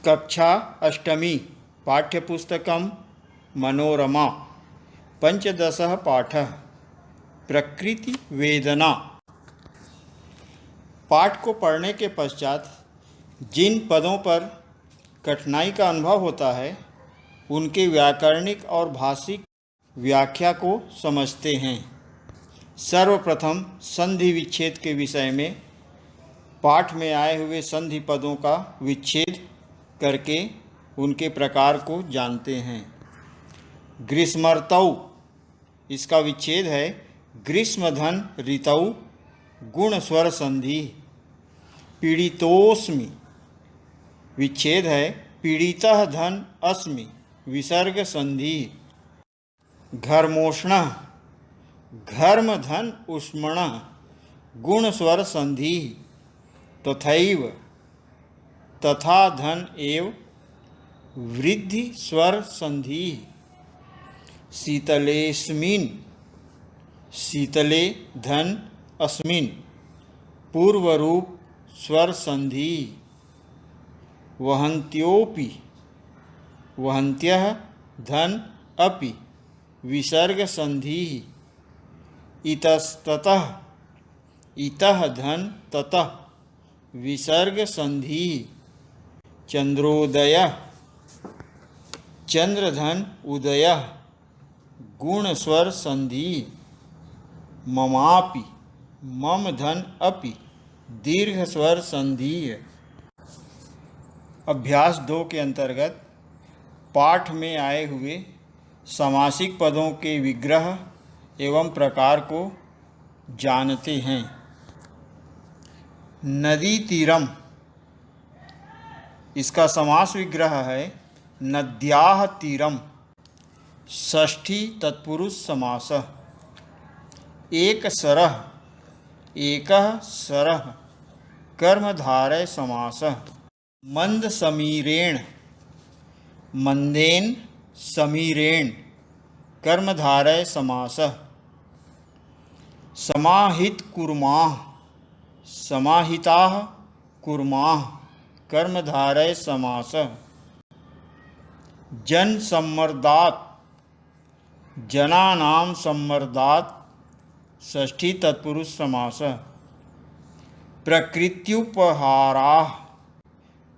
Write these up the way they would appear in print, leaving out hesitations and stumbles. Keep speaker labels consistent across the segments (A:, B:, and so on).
A: कक्षा अष्टमी पाठ्यपुस्तकं मनोरमा पंचदशः पाठः प्रकृतिवेदना। पाठ को पढ़ने के पश्चात जिन पदों पर कठिनाई का अनुभव होता है उनके व्याकरणिक और भाषिक व्याख्या को समझते हैं। सर्वप्रथम संधि विच्छेद के विषय में पाठ में आए हुए संधि पदों का विच्छेद करके उनके प्रकार को जानते हैं। ग्रीष्मर्तौ, इसका विच्छेद है ग्रीष्मधन ऋतौ गुण स्वर संधि। पीड़ितोस्मि, विच्छेद है पीड़ितः धन अस्मि विसर्ग संधि। घर्मोष्ण, घर्म धन उष्मण गुण स्वर संधि। तथैव, तथा धन एव वृद्धि स्वर संधि। शीतलेस्मिन्, शीतले धन अस्मिन् पूर्वरूप स्वर संधि। वहन्त्योपि, वहन्त्यः धन अपि विसर्ग संधि। इतस्ततः, इतः धन ततः विसर्ग संधि। चंद्रोदय, चंद्रधन उदय गुण स्वर संधि। ममापि, मम धन अपि दीर्घ स्वर संधि। अभ्यास 2 के अंतर्गत पाठ में आए हुए समासिक पदों के विग्रह एवं प्रकार को जानते हैं। नदी तीरम, इसका समास विग्रह है नद्याः तीरम। षष्ठी तत्पुरुष समास। एक सरः, एकः सरः कर्मधारय समास। मंद समीरेण, मंदेन समीरेण कर्मधारय समास। समाहित कुर्माः, समाहिताः कुर्माः कर्मधारय समास। जन सम्मर्दात्, जनानां सम्मर्दात् षष्ठी तत्पुरुष समास। प्रकृत्युपहाराः,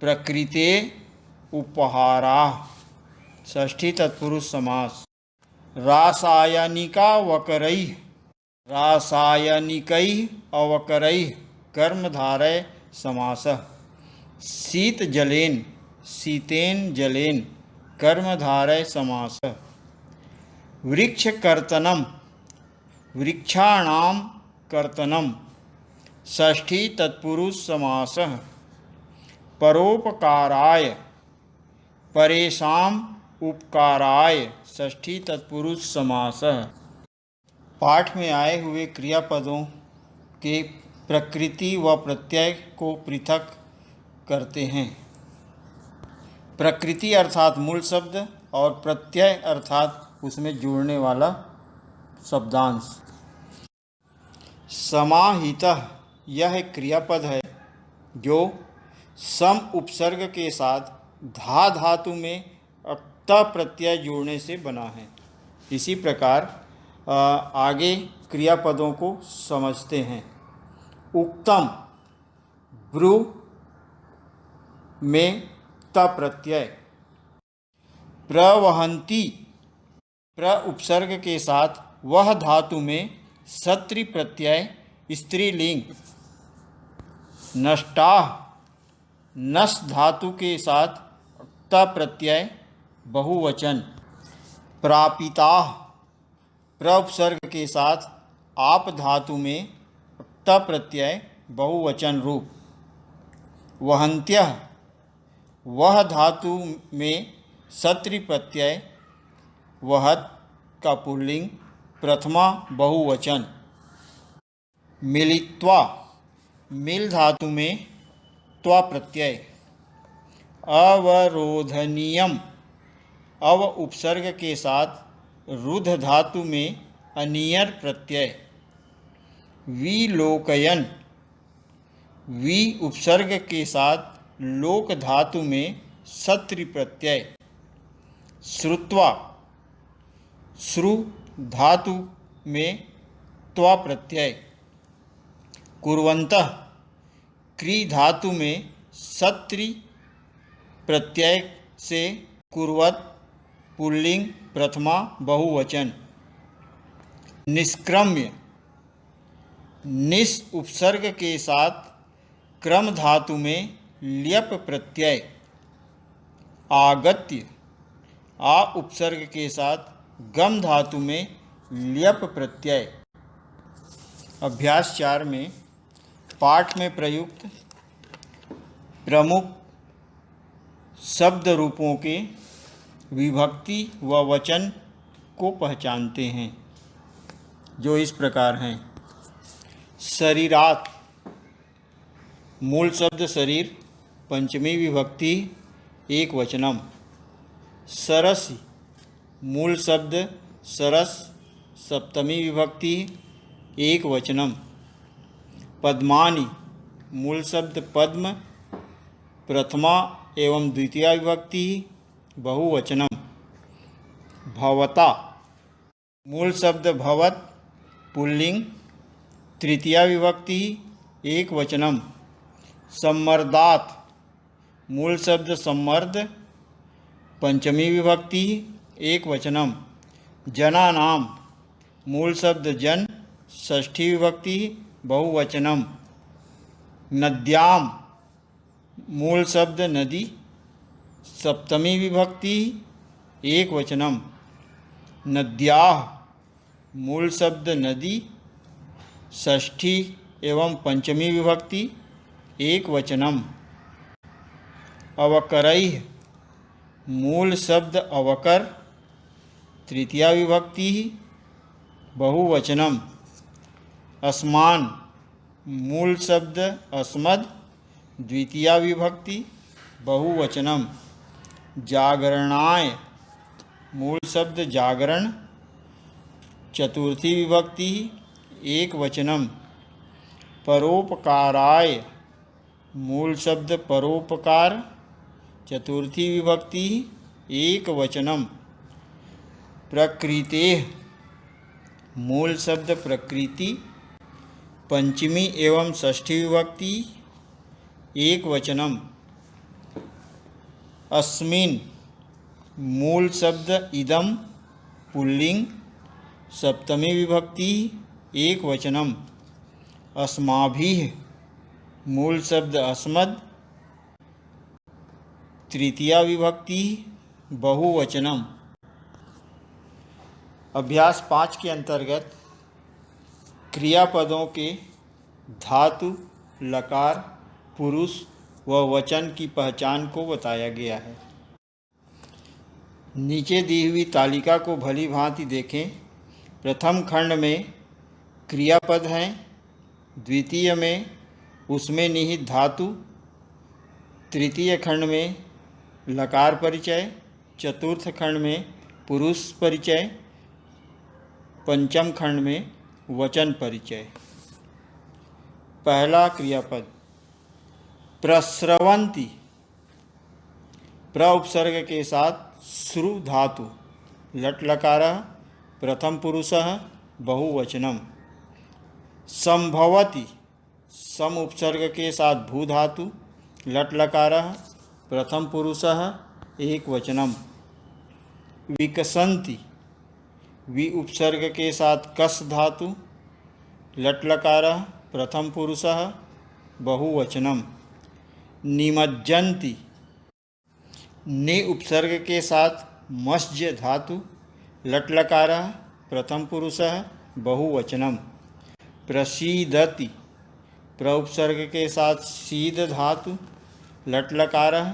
A: प्रकृते उपहाराः षष्ठी तत्पुरुष समास। रासायनिकावकरैः, रासायनिकैः अवकरैः कर्मधारय समास। शीत जलेन, शीतेन जलेन कर्मधारय समास। वृक्ष कर्तनम, वृक्षाणां कर्तनम षष्ठी तत्पुरुष समास। परोपकाराय, परेषां उपकाराय षष्ठी तत्पुरुष समास। पाठ में आए हुए क्रियापदों के प्रकृति व प्रत्यय को पृथक करते हैं। प्रकृति अर्थात मूल शब्द और प्रत्यय अर्थात उसमें जुड़ने वाला शब्दांश। समाहितः, यह एक क्रियापद है जो सम उपसर्ग के साथ धा धातु में अक्ता प्रत्यय जोड़ने से बना है। इसी प्रकार आगे क्रियापदों को समझते हैं। उक्तम, ब्रू में त प्रत्यय। प्रवहन्ति, प्र उपसर्ग के साथ वह धातु में सत्रि प्रत्यय स्त्रीलिंग। नष्टाः, नस धातु के साथ त प्रत्यय बहुवचन। प्रापिताः, प्र उपसर्ग के साथ आप धातु में त प्रत्यय बहुवचन रूप। वहन्त्यः, वह धातु में सत्रि प्रत्यय वहत का पुल्लिंग प्रथमा बहुवचन। मिलित्वा, मिल धातु में त्वा प्रत्यय। अवरोधनीयम, अव उपसर्ग के साथ रुध धातु में अनियर प्रत्यय। विलोकयन, वी उपसर्ग के साथ लोक धातु में सत्रि प्रत्यय। श्रुत्वा, श्रु धातु में त्वा प्रत्यय। कुर्वन्तः, क्री धातु में सत्रि प्रत्यय से कुर्वत पुल्लिंग प्रथमा बहुवचन। निष्क्रम्य, निस उपसर्ग के साथ क्रम धातु में ल्यप प्रत्यय। आगत्य, आ उपसर्ग के साथ गम धातु में ल्यप प्रत्यय। अभ्यास 4 में पाठ में प्रयुक्त प्रमुख शब्द रूपों के विभक्ति व वचन को पहचानते हैं, जो इस प्रकार हैं। शरीरात, मूल शब्द शरीर, पंचमी विभक्ति एक वचनम। सरसि, मूल शब्द सरस, सप्तमी विभक्ति एक वचनम। पद्मानि, मूल शब्द पद्म, प्रथमा एवं द्वितीया विभक्ति बहुवचनम। भवता, मूल शब्द भवत, पुल्लिंग, तृतीया विभक्ति एक वचनम। सम्मर्दात, मूल शब्द सम्मर्द, पंचमी विभक्ति एक वचनम। जनानाम, मूल शब्द जन, षष्ठी विभक्ति बहुवचनम। नद्याम, मूल शब्द नदी, सप्तमी विभक्ति एक वचनम। नद्याः, मूल शब्द नदी, षष्ठी एवं पंचमी विभक्ति एक वचनम। अवकरैः, मूल शब्द अवकर, तृतीया विभक्ति बहुवचनम। अस्मान, मूल शब्द अस्मद, द्वितीया विभक्ति बहुवचनम। जागरणाय, मूल शब्द जागरण, चतुर्थी विभक्ति एक वचनम। परोपकाराय, मूल शब्द परोपकार, चतुर्थी विभक्ति एक वचनम। प्रकृतेः, मूल शब्द प्रकृति, पंचमी एवं षष्ठी विभक्ति एक वचनम। अस्मिन्, मूल शब्द इदम, पुल्लिंग, सप्तमी विभक्ति एक वचनम। अस्माभिः, मूल शब्द अस्मद, तृतीया विभक्ति बहुवचनम। अभ्यास 5 के अंतर्गत क्रियापदों के धातु, लकार, पुरुष व वचन की पहचान को बताया गया है। नीचे दी हुई तालिका को भली भांति देखें। प्रथम खंड में क्रियापद हैं, द्वितीय में उसमें निहित धातु, तृतीय खंड में लकार परिचय, चतुर्थ खंड में पुरुष परिचय, पंचम खंड में वचन परिचय। पहला क्रियापद प्रस्रवन्ति, प्र उपसर्ग के साथ श्रु धातु, लट लकारः प्रथम पुरुषः बहुवचनम। संभवति, सम उपसर्ग के साथ भू धातु, लट लकारः प्रथम पुरुषः एक वचनम। विकसन्ति, वि उपसर्ग के साथ कस धातु, लट लकारः प्रथम पुरुषः बहुवचनम। निमज्जन्ति, नि उपसर्ग के साथ मस्ज धातु, लट लकारः प्रथम पुरुषः बहुवचनम। प्रसीदति, प्र उपसर्ग के साथ सीद धातु, लट लकारः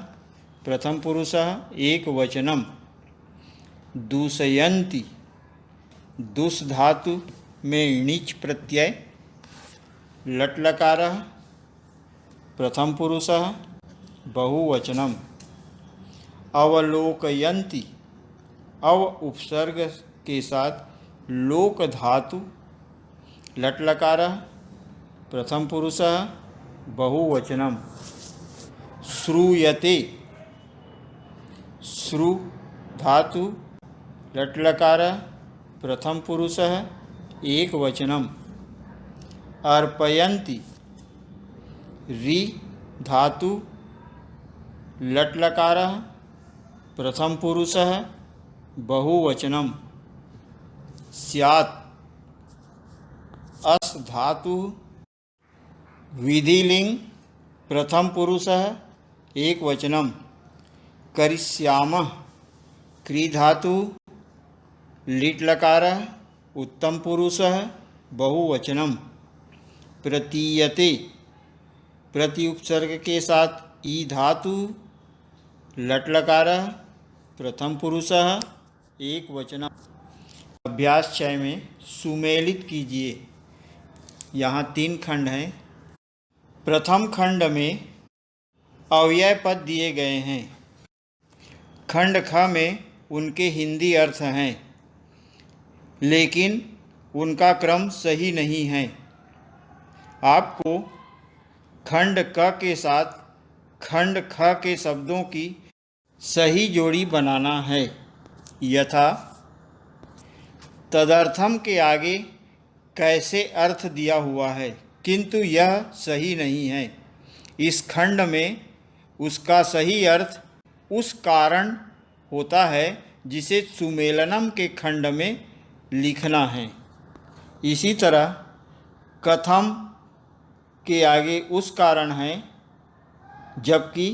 A: प्रथम पुरुषः एक वचनम। दूषयन्ति, दुस धातु में णिच प्रत्यय, लट लकारः प्रथम पुरुषः बहुवचनम। अवलोकयन्ति, अव उपसर्ग के साथ लोक धातु, लट लकारः प्रथम पुरुषः बहुवचनम। श्रूयते, श्रु धातु लट् लकारः प्रथम पुरुषः एकवचनम्। अर्पयन्ति रि धातु लट् लकारः प्रथम पुरुषः बहुवचनम्। स्यात् अस् धातु विधिलिंग प्रथम पुरुषः एकवचनम्। करिष्यामः क्री धातु लिट् लकारः उत्तम पुरुषः बहुवचनम्। प्रतीयते प्रति उपसर्ग के साथ ई धातु लट् लकारः प्रथम पुरुषः एकवचनम्। अभ्यास 6 में सुमेलित कीजिए। यहाँ 3 खंड हैं। प्रथम खंड में अव्यय पद दिए गए हैं। खंड ख में उनके हिंदी अर्थ हैं, लेकिन उनका क्रम सही नहीं है। आपको खंड क के साथ खंड ख के शब्दों की सही जोड़ी बनाना है। यथा तदर्थम के आगे कैसे अर्थ दिया हुआ है, किंतु यह सही नहीं है। इस खंड में उसका सही अर्थ उस कारण होता है जिसे सुमेलनम के खंड में लिखना है। इसी तरह कथम के आगे उस कारण है, जबकि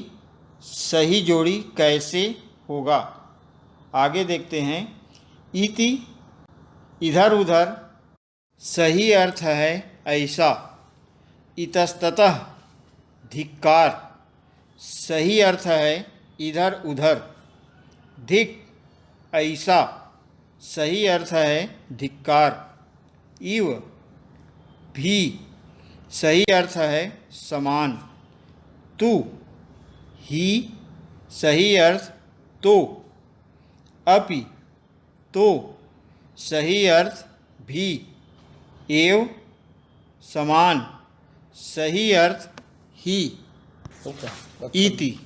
A: सही जोड़ी कैसे होगा। आगे देखते हैं। इति इधर उधर सही अर्थ है ऐसा। इतस्ततः धिक्कार सही अर्थ है इधर उधर। धिक ऐसा सही अर्थ है धिक्कार। इव भी सही अर्थ है समान। तु ही सही अर्थ तो। अपि तो सही अर्थ भी। एव समान सही अर्थ ही। इति